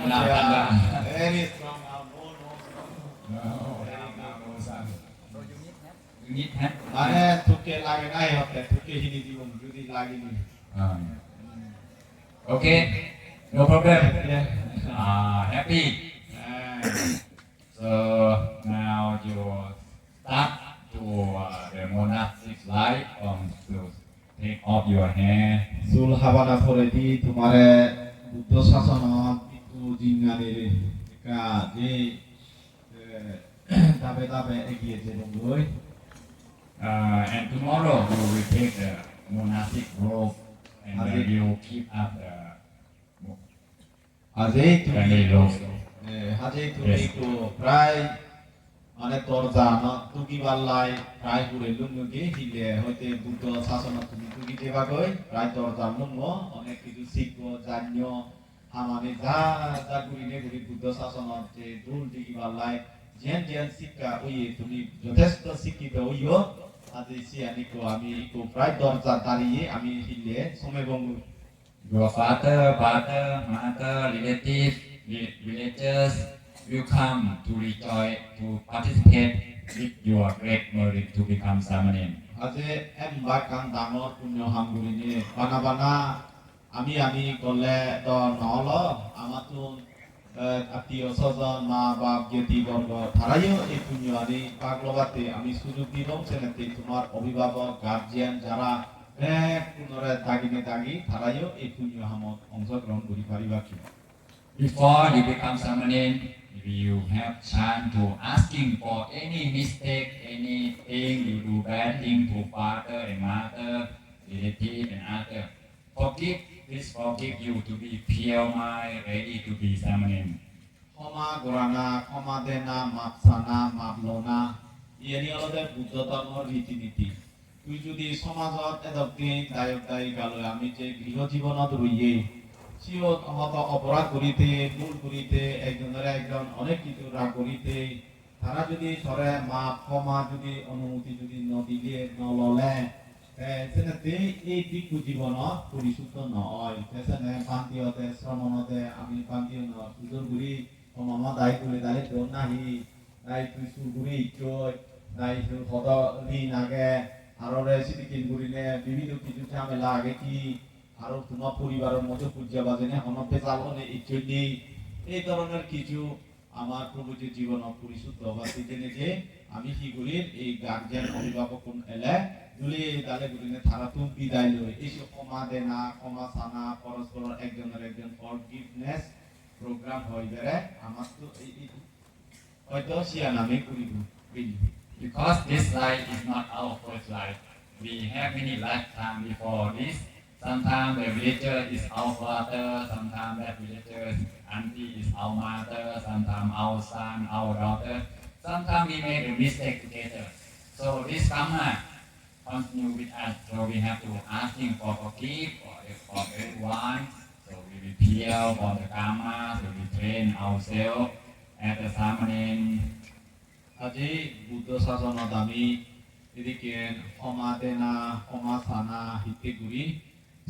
Very strong now. No, no strong. No, son. So you need help? You need help? মানে তোকে লাগে নাই হতে তোকে হিনি জীবন যদি লাগেনি Okay, no problem. Yeah. Happy. Ah. So now you start to the monastic life to take off your hair. চুল হাবানা পরেদি তোমারে বুদ্ধ শাসনত ইকু জিঙ্গানের কা যে তাবে তাবে এগিয়ে যেবঙ্গই And tomorrow you will take the monastic robe and then you keep up the আজেই তুমি family robe. আজেই তুমি তো প্রায় মানে তোর জানা তুকি বাল্লাই প্রায় ঘুরে লুঙ্গি হিলে হইতে বুদ্ধ শাসন তুমি তুকি দেবা কই প্রায় তোর জানুঙ্গ অনেক কিছু শিখবো জানিও আমানে যা যা ঘুরিনে ঘুরি বুদ্ধ শাসন যে দুল দিকি বাল্লাই যেন যেন শিক্ষা ওই তুমি যথেষ্ট শিক্ষিত হইও আজি সিয়ানিকো আমি ইকো প্রায় দরজা দাঁড়িয়ে আমি হিলে সময় বঙ্গ Your father, mother, relatives, villagers will come to rejoice, to participate with your great merit to become Samanin. আজে এমবাকান ডাঙর পুণ্য হামগুরিনি বানা বানা আমি গলে দ নহল আমার তো আত্মীয় স্বজন মা বাপ জ্ঞাতি বর্গ তারাইও এই পুণ্য আনি পাগলবাতে আমি সুযোগ দিব সেনাতে তোমার অভিভাবক গার্জিয়ান যারা পুনরায় দাগিনে দাগি তারাইও এই পুণ্য হামত অংশগ্রহণ করি পারিবা কি Before you become Samanin, you have chance to asking for any mistake, anything you do bad thing to father and mother, relative and other. Forgive, please forgive you to be pure mind, ready to be Samanin. ক্ষমা গোরানা ক্ষমা দেনা মাপসানা মাপলনা ইয়ানি হলো বুদ্ধ ধর্মের রীতিনীতি তুই যদি সমাজত এদকদিন দায়ক দায়ী গালো আমি যে গৃহ জীবনত রইয়ে সিও হত অপরাধ করিতে ভুল করিতে একজনের একজন অনেক কিছু রাগ করিতে তারা যদি ধরে মাপ ক্ষমা যদি অনুমতি যদি নদিলে নললে সেনাতে এই দিকু জীবনত পরিশুদ্ধ নয় সেনে পান্তিয়তে শ্রমণতে আমি পান্তিয় ন সুযোগ ঘুরি ক্ষমা দায়ী করে দায়ী তো নাহি দায়ী তুই সুগুরি ইচ্ছয় দায়ী তুই হত লি নাগে আররে সিটিকিন ঘুরিলে বিভিন্ন কিছু ঝামেলা আগে কি আরো তোমার পরিবারের মতো পূজা বাজেনে হনপে চালনে ইচ্ছনি এই ধরনের কিছু আমার প্রভু যে জীবন পরিশুদ্ধ বা সেজেনে যে আমি কি করি এই গার্জিয়ান অভিভাবক কোন এলে দুলি দালে গুলিনে তারা তুমি বিদায় লই এই সব ক্ষমা দেনা ক্ষমা সানা পরস্পর একজনের একজন ফরগিভনেস প্রোগ্রাম হই বেরে আমার তো এই হয়তো সিয়ান আমি করি বিলি Because this life is not our first life, we have many lifetime before this. Sometimes the villager is our father, sometimes that villager's auntie is our mother, sometimes our son, our daughter. Sometimes we make a mistake together. So this karma continue with us. So we have to asking for forgive for everyone. So we repair for the karma. So we train ourselves as a Samanin. আজি বুদ্ধ শাসনত আমি এদিকে ক্ষমা দেনা ক্ষমা সানা হিতে গুড়ি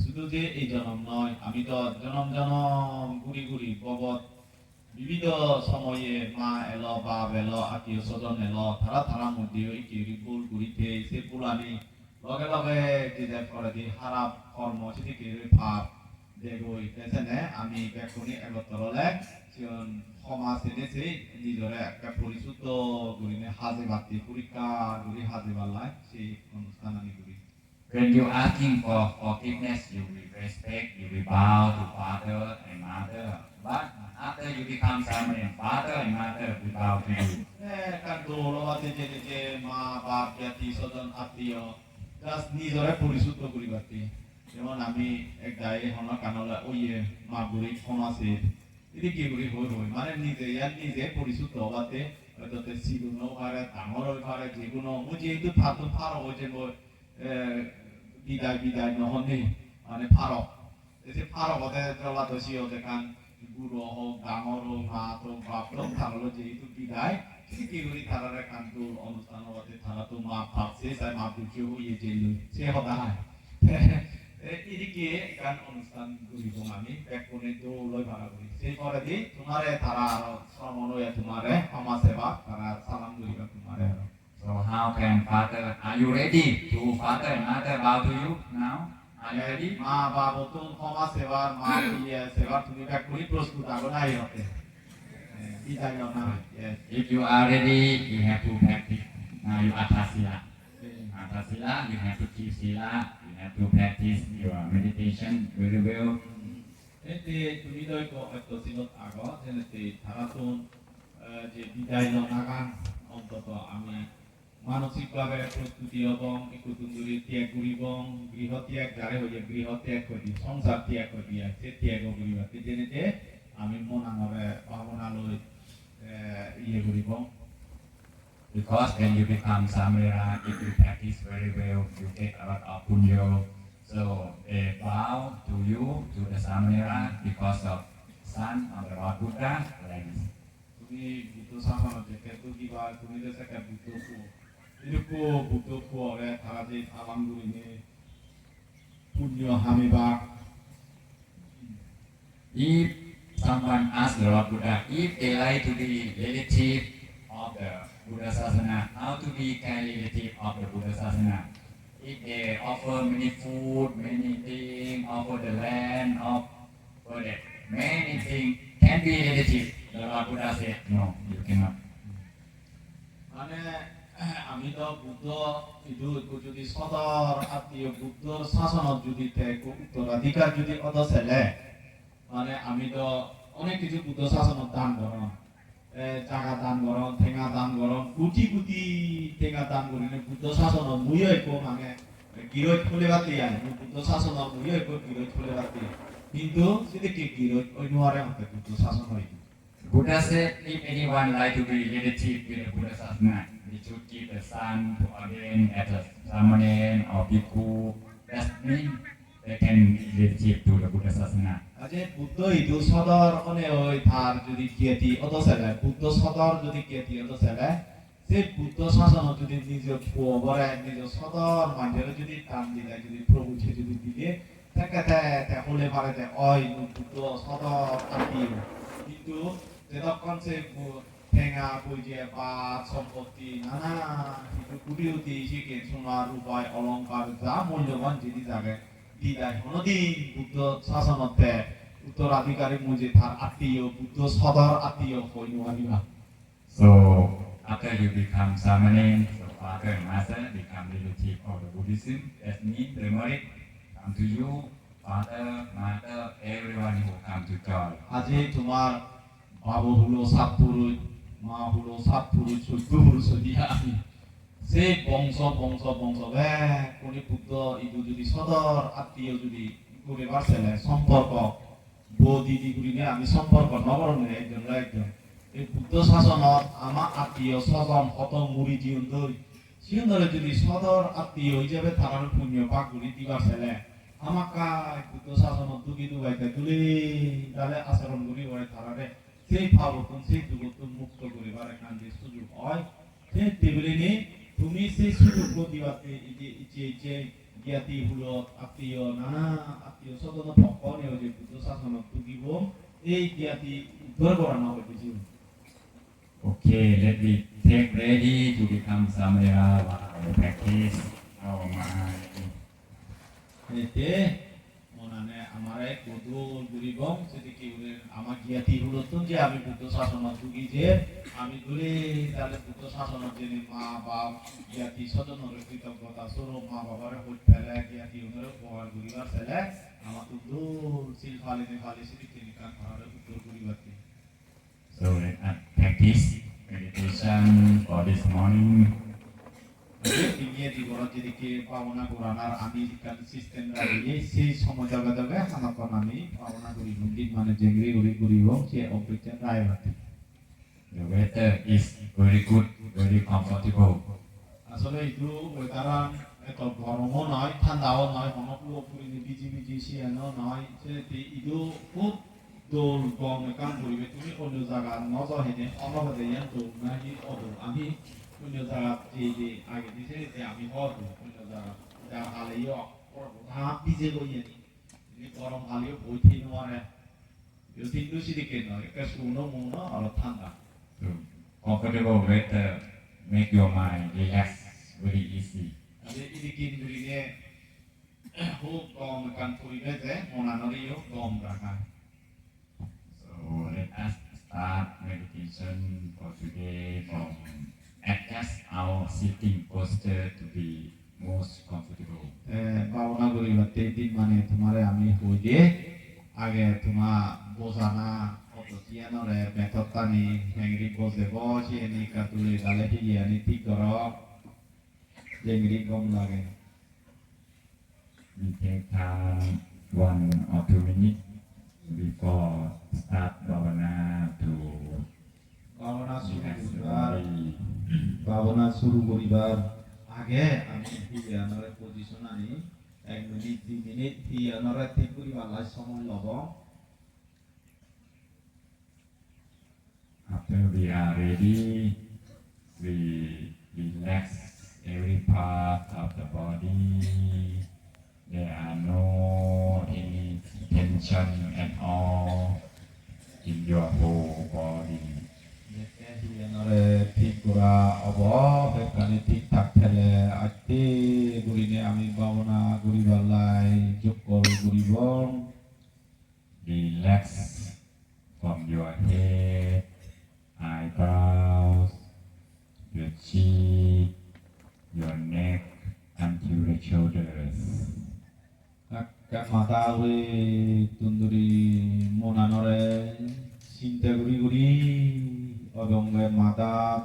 শুধু যে এই জনম নয় আমি তো জনম জনম ঘুরি ঘুরি ববত বিবিধ সময়ে মা এলো বাপ এলো আত্মীয় স্বজন এলো তারা তারা মধ্যে ইকি ভুল ঘুরিতে সে ভুল আমি লগে লগে যে করে দি খারাপ কর্ম সেদিকে ভাব দেখই পেছনে আমি ব্যাকুনি একতরলে ক্ষমা সেনেছে নিজরে একটা পরিশুদ্ধ গুলিনে হাজে বাতি পরীক্ষা গুলি হাজে বাল্লায় সেই অনুষ্ঠান আমি করি When you asking for forgiveness, you will respect, you will bow to father and mother. But after you become Samanin, father and mother will bow to you. কিন্তু ওলাতে যে মা বাপ জ্ঞাতি স্বজন আত্মীয় জাস্ট নিজরে পরিশুদ্ধ করিবাতি যেমন আমি এক গায়ে হন কানলে ওই মা বুড়ি ক্ষমাছে এটি কি করি হই হই মানে নিজে পরিশুদ্ধ হবাতে হয়তো সিগুনো পারে ডাঙর হই পারে যেগুলো মুজি একটু থাতো ফারো হয়েছে বিদায় নহনে মানে ফারক এসে ফারক হতে জলা তো সিও দেখান গুরু হোক ডাঙর হোক মা হোক বাপ হোক থাকলো যেহেতু বিদায় কি করি তারা কান্তু অনুষ্ঠান হতে তারা তো মা ভাবছে তাই মা দুঃখী হইয়ে যে সে হতা এদিকে গান অনুষ্ঠান করিব আমি ব্যাকুনে দৌলই ভাড়া করি সেই পরে দি তোমারে তারা আরো শ্রমণ হয়ে তোমারে সমাজ সেবা তারা সালাম করিবা তোমারে আরো So how can father? Are you ready to father and mother bow to you now? Are you ready? মা বাবা তো সমাজ সেবা মা ইয়ে সেবা তুমি ব্যাকুনি প্রস্তুত আগো নাই হতে বিদায় নাও না If you are ready, you have to practice. Now you are Tasila. Tasila, you have to keep sila. You have to practice your meditation very well. এতে তুমি তো একটা সিনত আগো যেতে ধারাতুন যে বিদায় নাগান অন্তত আমি মানসিকভাবে প্রস্তুতি এবং একটু দূরে ত্যাগ করিব গৃহ ত্যাগ যারে হইয়া গৃহ ত্যাগ করি সংসার ত্যাগ করি সে ত্যাগ করিবা যেনেতে আমি মন আনরে ভাবনা লই ইয়ে করিব Because when you become Samira, if you practice very well, you get a lot of punya. So they bow to you, to the Samira, because of son of the Lord Buddha. Like this. তুমি বুদ্ধ শাসন যেতে তো কিবা তুমি যে সেটা বুদ্ধ কো 이렇게 বুদ্ধ কোরে তারাতে সালাম করিনে পুণ্য হামিবা If someone asks the Lord Buddha, if they like to be relative of the Buddha Sasana, how to be kind relative of the Buddha Sasana? If they offer many food, many things, offer the land, offer the many things, can be relative. The Lord Buddha said, no, you cannot. মানে আমি তো বুদ্ধ ইদু যদি সদর আত্মীয় বুদ্ধ শাসনত যদি উত্তরাধিকার যদি অদ ছেলে মানে আমি তো অনেক কিছু বুদ্ধ শাসনত দান করম জাগা দান করম ঠেঙা দান করম কোটি কোটি ঠেঙা দান করিলে বুদ্ধ শাসনত মুইও একো মানে গিরৈ খুলে বাতি আই বুদ্ধ শাসনত মুইও একো গিরৈ খুলে বাতি কিন্তু যদি কি গিরৈ অন্যরে হতে বুদ্ধ শাসন হয় Buddha said, if anyone like to be relative with the Buddha Sasana, they should give the son to ordain as a Samanen or Bhikkhu. That means they can be relative to the Buddha Sasana. আজে বুদ্ধ ইদু সদর অনে ওই তার যদি কিয়েতি অত ছেলে বুদ্ধ সদর যদি কিয়েতি অত ছেলে সে বুদ্ধ শাসন যদি নিজ বরে নিজ সদর মাঝে যদি টান দিলে যদি প্রভু সে যদি দিলে তাকে তে হলে পারে যে ওই বুদ্ধ সদর আত্মীয় কিন্তু যতক্ষণ সে ঠেঙা বইজে বা সম্পত্তি নানা কিছু কুটি উঠি শিখে সোনার উপায় অলংকার যা মূল্যবান জিনিস আগে দিদায় কোনদিন বুদ্ধ শাসনতে উত্তরাধিকারী মুজে তার আত্মীয় বুদ্ধ সদর আত্মীয় হই নোৱাৰিবা So after you become Samanen, so father and mother become relative of the Buddhism. That means the merit come to you, father, mother, everyone who come to join. আজি তোমার বাবু হলো সাত পুরুষ মা হলো সাত পুরুষ চোদ্দ পুরুষ দিয়া আমি সেই বংশ বংশ বংশ কোনি বুদ্ধ ইদু যদি সদর আত্মীয় যদি করে বাড়ছেলে সম্পর্ক বৌ দিদি গুলিনে আমি সম্পর্ক নবরণে একজন একজন এই বুদ্ধ শাসনত আমার আত্মীয় স্বজন কত মুড়ি দিয়ন দই সিয়ন্দরে যদি সদর আত্মীয় হিসাবে তারার পুণ্য পাক গুলি দিবার ছেলে আমাকা বুদ্ধ শাসনত দুগি দুগাইতে তুলি তাহলে আচরণ গুলি হয় তারারে সেই ভাবতন সেই দুগতন মুক্ত করিবার এখান যে সুযোগ হয় সেই টেবিলে তুমি সেই সুযোগ দিবাতে যে জ্ঞাতি হলো আত্মীয় নানা আত্মীয় স্বজন ভক্তনে যে বুদ্ধ শাসনত দুগিব এই জ্ঞাতি উদ্ধার করা না হয় বুঝিব Okay, let me take ready to become Samaya while we practice our mind. এতে মনানে আমারে কদুল গুরিবং সেদিকে আমার জ্ঞাতি হলো তো যে আমি বুদ্ধ শাসনত দুগি যে আমি দূরে তাহলে বুদ্ধ শাসনত যে মা বাপ জ্ঞাতি স্বজনের কৃতজ্ঞতা স্বরূপ মা বাবার হইত ফেলে জ্ঞাতি ওদের উপহার গুরিবার ফেলে আমার তো দূর সিল ফালিনে ফালি সেদিকে নিকান করার উত্তর গুরিবাতি So let us practice meditation for this morning. নিয়ে জীবন যেদিকে পাওনা করানার আমি কাল সিস্টেম রাখি সেই সময় জায়গা জায়গায় হানাকন আমি পাওনা করি দিন মানে জেংরি করিব সে অপেক্ষা রায় বাতি The weather is very good, very comfortable. আসলে একটু ওয়েদার এত গরমও নয় ঠান্ডাও নয় মনপুরো পুরিনি বিজি বিজি শিয়ানো নয় সেটি ইদু খুব দোল গম কাম করিবে তুমি অন্য জায়গা নজর হেনে অনবদে ইয়ান্ত নাহি অদো আমি অন্য জায়গা যে আগে দিছে যে আমি হতো অন্য জায়গা যা হালে 다 빚고 얘니 이 거럼 알려 보이는 거네 요새 누시디게 너 이렇게 수노 무노 알아탄다 So comfortable weather make your mind relax very easy. 근데 이렇게 우리게 호흡 검 간토리베데 모나노리요 검라가 So let us start meditation for today from adjust our sitting posture to be most comfortable. भावना करी बत्ते दिन माने तुम्हारे आमी हो जे आगे तुम्हा बोसाना ओतोसिया नरे मेथोतानी हेंगरी बोसे बोशी एनी कातुले डाले ही यानी ठीक करो जेंगरी गम लागे We take time 1 or 2 minutes before start bhavana to भावना शुरू relax the करिबार body. भावना शुरू करिबार आगे आमी ही यानरे पोजिशन आनी 1 मिनिट 2 मिनिट ही यानरे ठीक करिबार लाई समय लबो After we are ready, we relax every part of the body. There are no any tension at all in your whole body. Nete hiyanore ठीक करा अब बेकाने ठीक ठाक थेले आते गुरिने आमी भावना गुरिबालाई joker गुरिबं Relax from your head, eyebrows, your cheek, your neck until the shoulders. Các mata we tunduri monanore sinte guri guri obongwe mata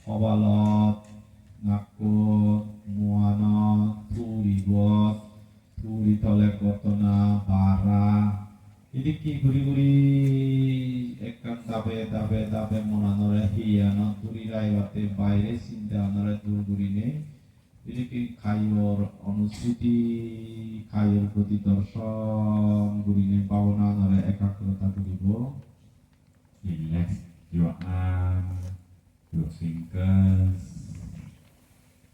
obalot ngakut muana turi bot turi tole kotona bara idiki guri guri ekkan tabe monanore hiyana turi raibate baire sinte anore dur gurine idiki খাইয়র অনুসৃতি খাইয়র প্রতি দর্শন গুরিনে ভাবনা ধরে একাগ্রতা করিব Relax your arm, your fingers,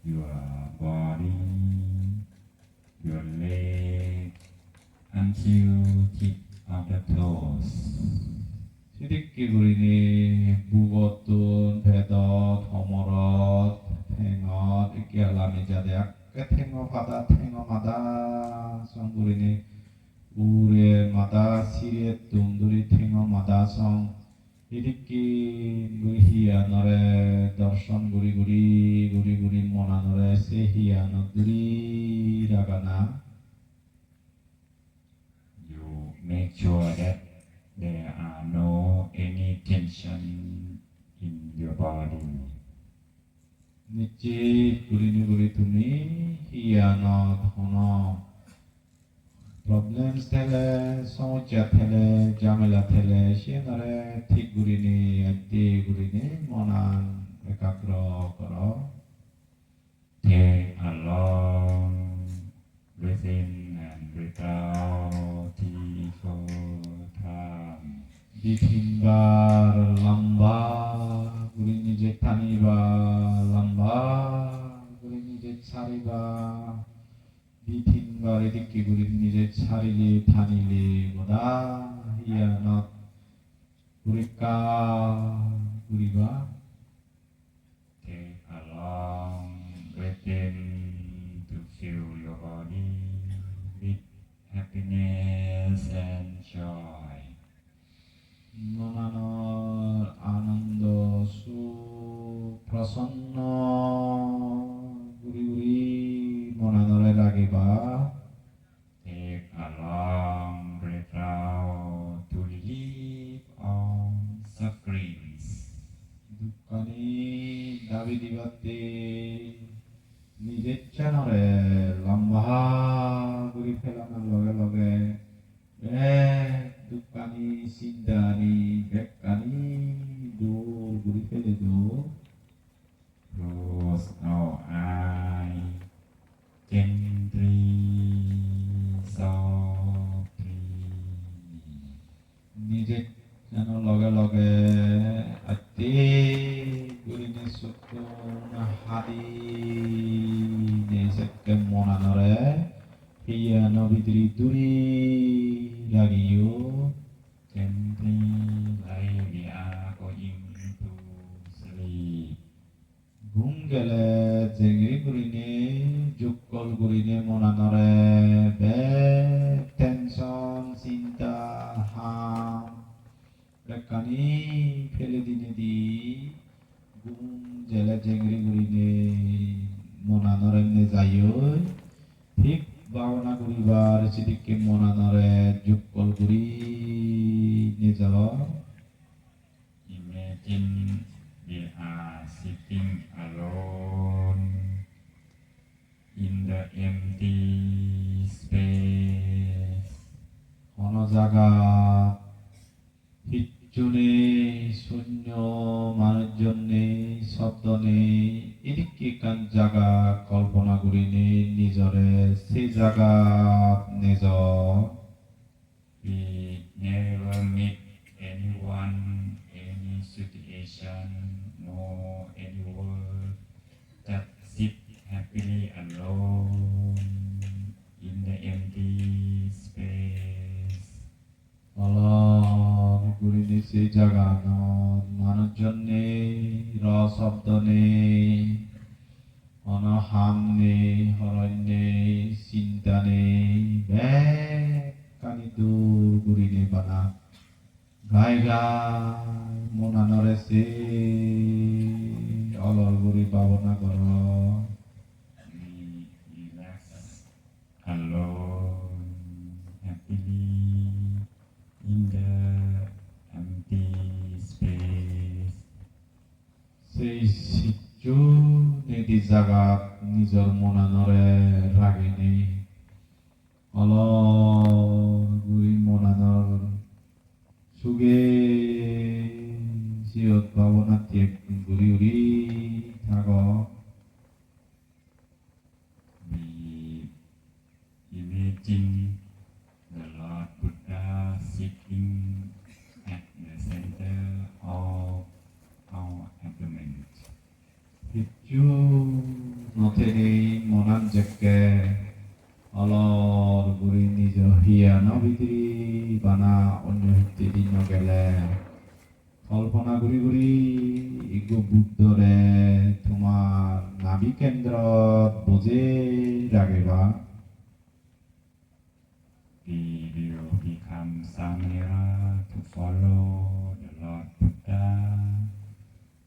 your body, your leg until tip of the toes. 시디끼 구리니 무것돈 배덧 허머럿 탱엇 이끼 알라미 자대학 탱어마다 성구리니 우레마다 시리에 뚱두리 탱어마다 성 이디끼 무히야 너레 দর্শন গুরি গুরি মনা নরে সেহিয়া নদুরি রাগানা You make sure that there are no any tension in your body. নিশ্চিত গুরি তুমি হিয়ান ধন প্রবলেমস থেলে সমস্যা থেলে ঝামেলা থেলে সে নরে ঠিক গুরিনি আদি গুরিনি মনান একাগ্র কর Take a long breath in and breath out, 3-4 times. বিভিন্নবার লম্বা গুরি নিজে টানিবা লম্বা গুরি নিজে ছাড়িবা বিভিন্নবার এদিকে গুরি নিজে ছাড়িলে টানিলে মদা হিয়ানত গুরিকা গুরিবা Take a long breath in to fill your body with happiness and joy. মনানর আনন্দ সুখ প্রসন্ন গুরি গুরি মনানরে লাগিবা Take a long breath out to relieve all sufferings. দুঃখানি দাবি দিবাতে নিজের চ্যানরে লম্বা গুরি ফেলানোর লগে লগে দুঃখানি চিন্তানি বেকানি দূর গুরি ফেলে দো Close our eyes gently, softly. নিজের যেন লগে লগে আতে গুরিনি সুকুন হাদি নেসেকে মনানরে Hiya no vidri duri lagiyo. Gently like we are going to sleep. Gungele jengri gurine jukkol gurine monanore be tension cinta ham rekani fele dine di gung jele jengri gurine monanore ne jayo ঠিক ভাবনা করিবার সেদিকে মনানরে যুগল করি নিয়ে যাওয়া Imagine we are sitting alone in the empty space. অন্য জায়গা কিচ্ছু নেই শূন্য মানুষজন নেই শব্দ নেই এদিকে কান জায়গা কল্পনা করি নেই নিজরে সেই জায়গা নিজ We never meet anyone, any situation, no any word. Just sit happily alone in the empty space. অলম করি নেই সেই জায়গা মানুষজন নেই র শব্দ নেই অন হাম নেই হরণ নেই চিন্তা নেই কানি দূর গুড়ি নেই বানা গাই গাই মনানরে সে অলর গুড়ি পাবনা কর We relax alone, happily in the empty space. সেই সিচু নিদি জাগাত নিজর মনানরে রাগে নেই অলর গুড়ি মনানর সুগে সিয়ত ভাবনা ত্যাগ গুড়ি উড়ি থাক We imagine the Lord Buddha sitting at the center of our abdomen. কিচ্ছু নথে নেই মনান জেকে অলর গুড়ি নিজ হিয়া নভিতরি বানা অন্য হিতে দিন গেলে কল্পনা গুড়ি গুড়ি ইগো বুদ্ধরে তোমার নাভি কেন্দ্র বোঝে রাগেবা We will become Samira to follow the Lord Buddha.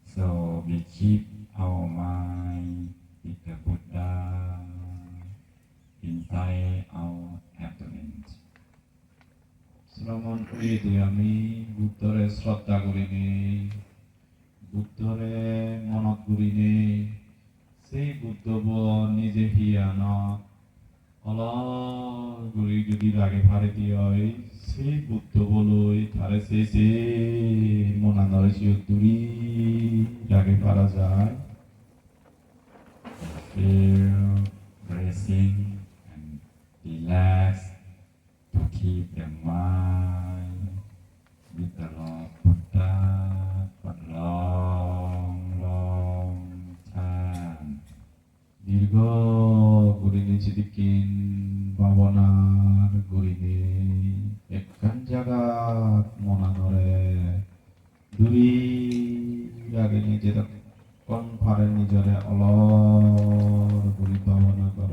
So we keep our mind with the Buddha inside our abdomen. শ্রমণ করিয়ে দিয়ে আমি বুদ্ধরে শ্রদ্ধা করিনি বুদ্ধরে মনত করিনি সেই বুদ্ধ নিজে হিয়ান অলর গুড়ি যদি রাগে ফারে দিয়ে হয় সেই বুদ্ধ বলই তারে সে মনানরে সিও দূরি রাগে পারা যায় Feel bracing and relax to keep the mind with the Lord Buddha for long, long time. দীর্ঘ গরিনে চিদিকিন ভাবনার গরিনে একখান জাগাত মনানরে দূরি রাগে নিজের কন ফারে নিজরে অলর গুড়ি ভাবনা কর